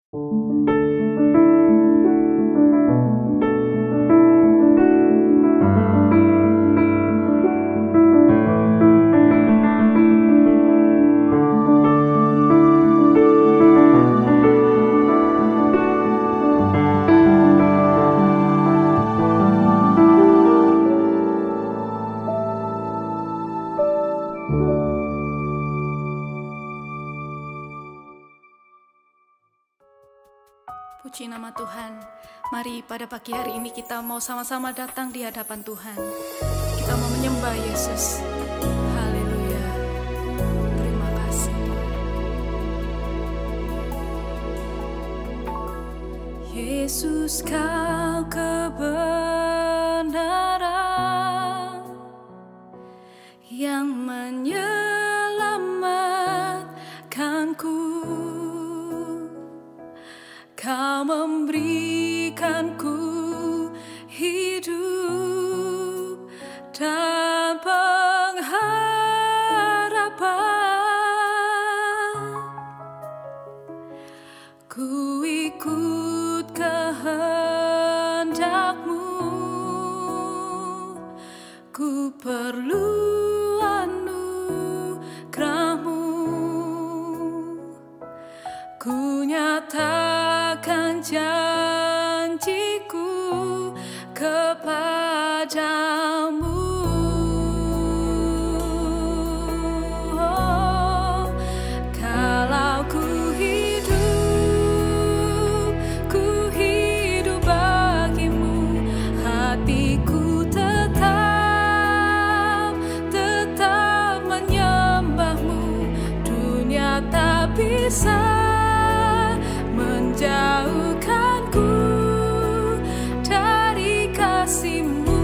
Puji nama Tuhan. Mari pada pagi hari ini kita mau sama-sama datang di hadapan Tuhan. Kita mau menyembah Yesus. Haleluya. Terima kasih. Yesus, Kau kebenaran yang menyelamatkanku. Kau memberikanku hidup dan pengharapan. Ku ikut kehendak-Mu, ku perlu anugerah-Mu. Ku nyatakan janjiku kepadamu. Oh, kalau ku hidup bagimu, hatiku tetap menyembah-Mu. Dunia tak bisa menjauhkanku dari kasih-Mu.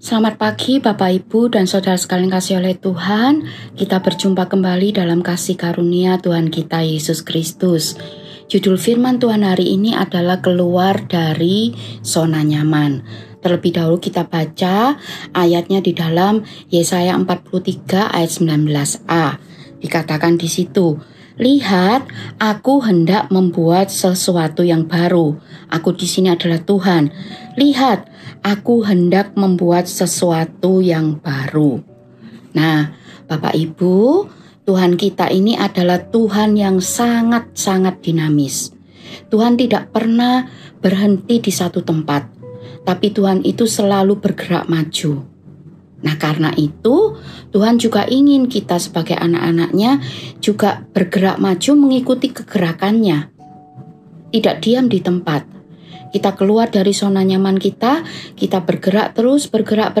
Selamat pagi Bapak Ibu dan Saudara sekalian kasih oleh Tuhan. Kita berjumpa kembali dalam kasih karunia Tuhan kita Yesus Kristus. Judul firman Tuhan hari ini adalah keluar dari zona nyaman. Terlebih dahulu kita baca ayatnya di dalam Yesaya 43 ayat 19a. Dikatakan di situ, "Lihat, aku hendak membuat sesuatu yang baru." Aku di sini adalah Tuhan. Lihat, aku hendak membuat sesuatu yang baru. Nah, Bapak Ibu, Tuhan kita ini adalah Tuhan yang sangat-sangat dinamis. Tuhan tidak pernah berhenti di satu tempat, tapi Tuhan itu selalu bergerak maju. Nah, karena itu Tuhan juga ingin kita sebagai anak-anaknya juga bergerak maju mengikuti kegerakannya. Tidak diam di tempat. Kita keluar dari zona nyaman kita bergerak terus, bergerak,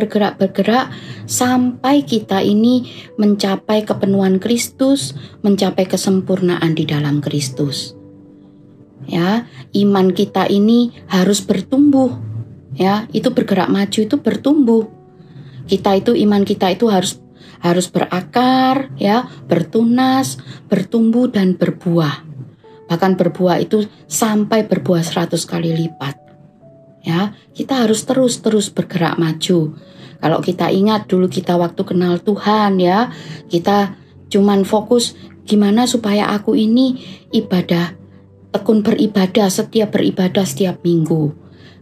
sampai kita ini mencapai kepenuhan Kristus, mencapai kesempurnaan di dalam Kristus. Ya, iman kita ini harus bertumbuh. Ya, itu bergerak maju itu bertumbuh. Iman kita itu harus berakar, ya, bertunas, bertumbuh dan berbuah. Bahkan berbuah itu sampai berbuah 100 kali lipat. Ya, kita harus terus bergerak maju. Kalau kita ingat dulu kita waktu kenal Tuhan, ya, kita cuman fokus gimana supaya aku ini tekun beribadah setiap minggu.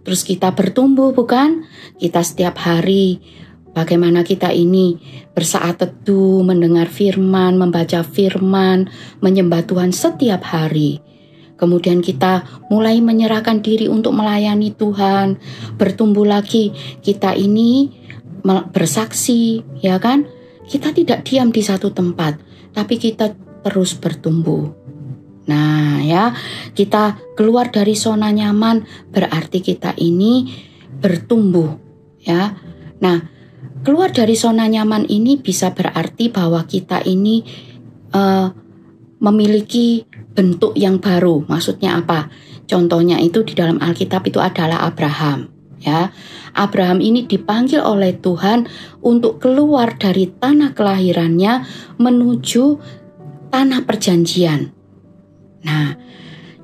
Terus kita bertumbuh, bukan? Kita setiap hari bagaimana kita ini bersaat teduh, mendengar firman, membaca firman, menyembah Tuhan setiap hari. Kemudian kita mulai menyerahkan diri untuk melayani Tuhan, bertumbuh lagi. Kita ini bersaksi, ya kan? Kita tidak diam di satu tempat, tapi kita terus bertumbuh. Nah, ya, kita keluar dari zona nyaman berarti kita ini bertumbuh, ya. Nah, keluar dari zona nyaman ini bisa berarti bahwa kita ini memiliki bentuk yang baru. Maksudnya apa? Contohnya itu di dalam Alkitab itu adalah Abraham. Ya, Abraham ini dipanggil oleh Tuhan untuk keluar dari tanah kelahirannya menuju tanah perjanjian. Nah,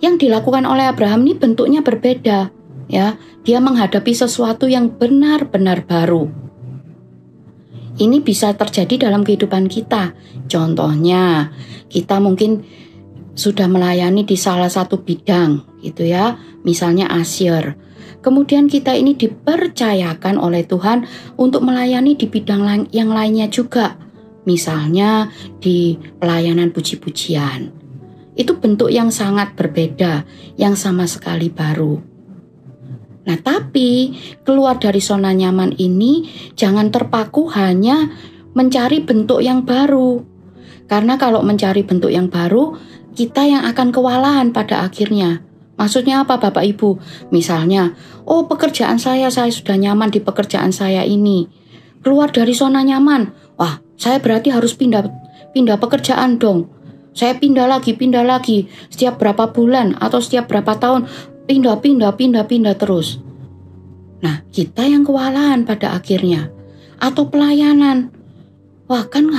yang dilakukan oleh Abraham ini bentuknya berbeda. Ya, dia menghadapi sesuatu yang benar-benar baru. Ini bisa terjadi dalam kehidupan kita. Contohnya, kita mungkin sudah melayani di salah satu bidang, gitu ya. Misalnya Asyir. Kemudian kita ini dipercayakan oleh Tuhan untuk melayani di bidang yang lainnya juga. Misalnya di pelayanan puji-pujian. Itu bentuk yang sangat berbeda, yang sama sekali baru. Nah, tapi keluar dari zona nyaman ini jangan terpaku hanya mencari bentuk yang baru. Karena kalau mencari bentuk yang baru, kita yang akan kewalahan pada akhirnya. Maksudnya apa Bapak Ibu? Misalnya, pekerjaan saya sudah nyaman di pekerjaan saya ini. Keluar dari zona nyaman. Wah, saya berarti harus pindah pekerjaan dong. Saya pindah lagi. Setiap berapa bulan atau setiap berapa tahun pindah terus. Nah, kita yang kewalahan pada akhirnya. Atau pelayanan. Wah, kan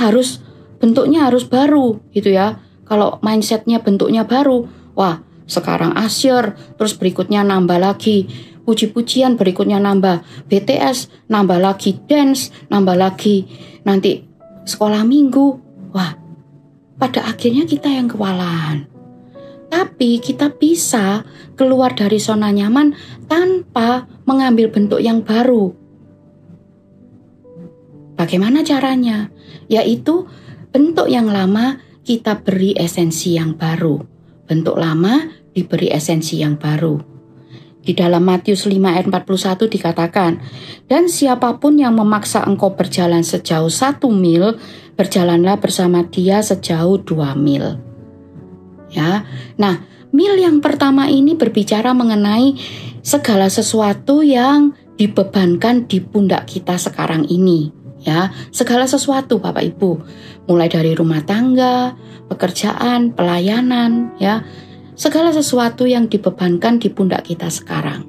bentuknya harus baru gitu ya. Kalau mindsetnya bentuknya baru, wah, sekarang Asyir, terus berikutnya nambah lagi puji-pujian, berikutnya nambah BTS, nambah lagi dance, nambah lagi nanti sekolah minggu. Wah, pada akhirnya kita yang kewalahan. Tapi kita bisa keluar dari zona nyaman tanpa mengambil bentuk yang baru. Bagaimana caranya? Yaitu bentuk yang lama kita beri esensi yang baru. Bentuk lama diberi esensi yang baru. Di dalam Matius 5 ayat 41 dikatakan, "Dan siapapun yang memaksa engkau berjalan sejauh 1 mil, berjalanlah bersama dia sejauh 2 mil." Ya, nah, mil yang pertama ini berbicara mengenai segala sesuatu yang dibebankan di pundak kita sekarang ini. Ya, segala sesuatu Bapak Ibu, mulai dari rumah tangga, pekerjaan, pelayanan, ya, segala sesuatu yang dibebankan di pundak kita sekarang.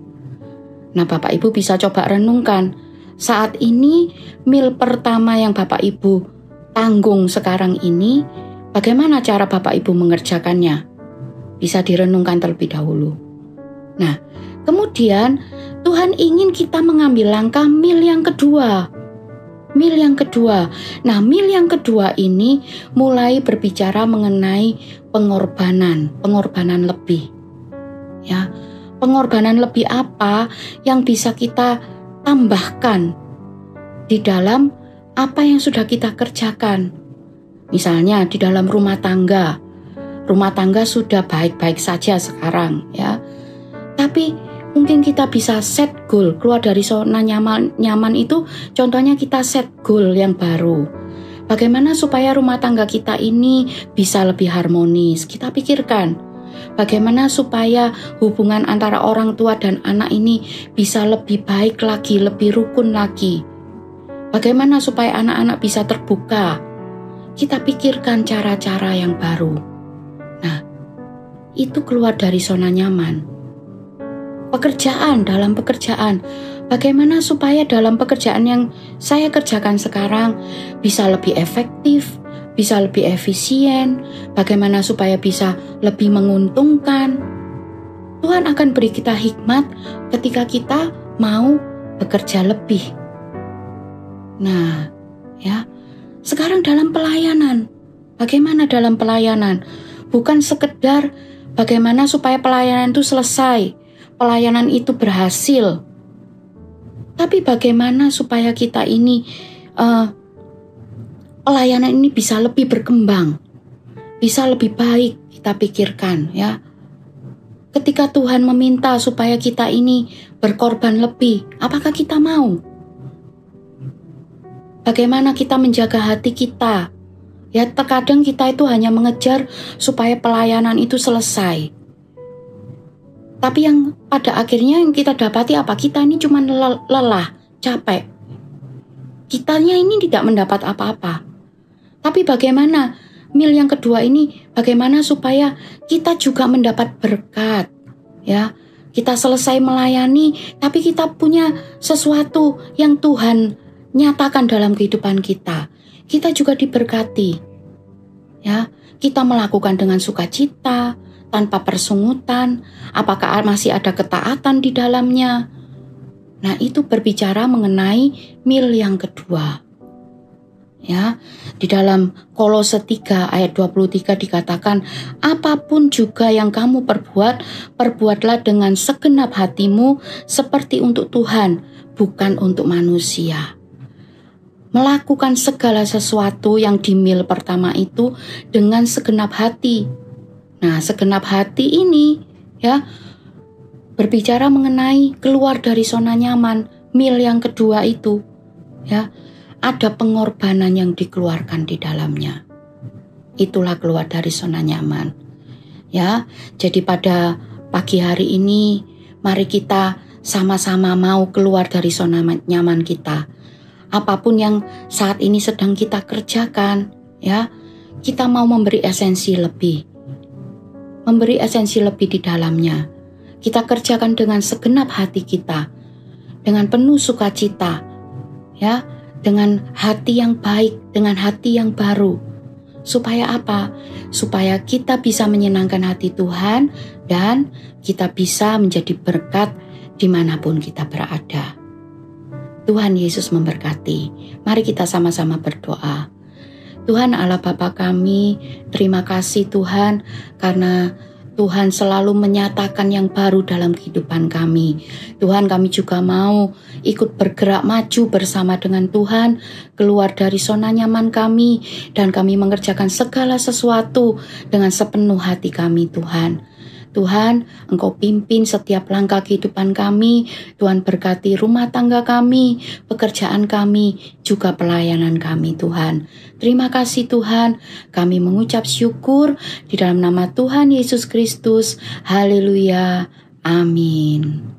Nah, Bapak Ibu bisa coba renungkan, saat ini mil pertama yang Bapak Ibu tanggung sekarang ini, bagaimana cara Bapak Ibu mengerjakannya? Bisa direnungkan terlebih dahulu. Nah, kemudian Tuhan ingin kita mengambil langkah mil yang kedua. Mil yang kedua. Nah, mil yang kedua ini mulai berbicara mengenai pengorbanan lebih. Ya, pengorbanan lebih apa yang bisa kita tambahkan di dalam apa yang sudah kita kerjakan. Misalnya di dalam rumah tangga sudah baik-baik saja sekarang, ya. Tapi mungkin kita bisa set goal, keluar dari zona nyaman itu, contohnya kita set goal yang baru. Bagaimana supaya rumah tangga kita ini bisa lebih harmonis? Kita pikirkan, bagaimana supaya hubungan antara orang tua dan anak ini bisa lebih baik lagi, lebih rukun lagi. Bagaimana supaya anak-anak bisa terbuka? Kita pikirkan cara-cara yang baru. Nah, itu keluar dari zona nyaman. Dalam pekerjaan, bagaimana supaya dalam pekerjaan yang saya kerjakan sekarang bisa lebih efektif, bisa lebih efisien, bagaimana supaya bisa lebih menguntungkan. Tuhan akan beri kita hikmat ketika kita mau bekerja lebih. Nah, ya, sekarang dalam pelayanan, bagaimana dalam pelayanan? Bukan sekedar bagaimana supaya pelayanan itu selesai, pelayanan itu berhasil. Tapi bagaimana supaya kita ini pelayanan ini bisa lebih berkembang, bisa lebih baik. Kita pikirkan, ya. Ketika Tuhan meminta supaya kita ini berkorban lebih, apakah kita mau? Bagaimana kita menjaga hati kita? Ya, terkadang kita itu hanya mengejar supaya pelayanan itu selesai. Tapi yang pada akhirnya yang kita dapati apa? Kita ini cuma lelah, capek. Kitanya ini tidak mendapat apa-apa. Tapi bagaimana mil yang kedua ini? Bagaimana supaya kita juga mendapat berkat? Ya, kita selesai melayani, tapi kita punya sesuatu yang Tuhan nyatakan dalam kehidupan kita. Kita juga diberkati. Ya, kita melakukan dengan sukacita, tanpa persungutan, apakah masih ada ketaatan di dalamnya. Nah, itu berbicara mengenai mil yang kedua. Ya, di dalam Kolose 3 ayat 23 dikatakan, apapun juga yang kamu perbuatlah dengan segenap hatimu seperti untuk Tuhan, bukan untuk manusia. Melakukan segala sesuatu yang di mil pertama itu dengan segenap hati. Nah, segenap hati ini, ya, berbicara mengenai keluar dari zona nyaman. Mil yang kedua itu, ya, ada pengorbanan yang dikeluarkan di dalamnya. Itulah keluar dari zona nyaman. Ya, jadi pada pagi hari ini, mari kita sama-sama mau keluar dari zona nyaman kita. Apapun yang saat ini sedang kita kerjakan, ya, kita mau memberi esensi lebih. Memberi esensi lebih di dalamnya. Kita kerjakan dengan segenap hati kita, dengan penuh sukacita, ya, dengan hati yang baik, dengan hati yang baru. Supaya apa? Supaya kita bisa menyenangkan hati Tuhan dan kita bisa menjadi berkat dimanapun kita berada. Tuhan Yesus memberkati. Mari kita sama-sama berdoa. Tuhan Allah Bapa kami, terima kasih Tuhan karena Tuhan selalu menyatakan yang baru dalam kehidupan kami. Tuhan, kami juga mau ikut bergerak maju bersama dengan Tuhan, keluar dari zona nyaman kami, dan kami mengerjakan segala sesuatu dengan sepenuh hati kami Tuhan. Tuhan, Engkau pimpin setiap langkah kehidupan kami. Tuhan berkati rumah tangga kami, pekerjaan kami, juga pelayanan kami Tuhan. Terima kasih Tuhan, kami mengucap syukur di dalam nama Tuhan Yesus Kristus. Haleluya, amin.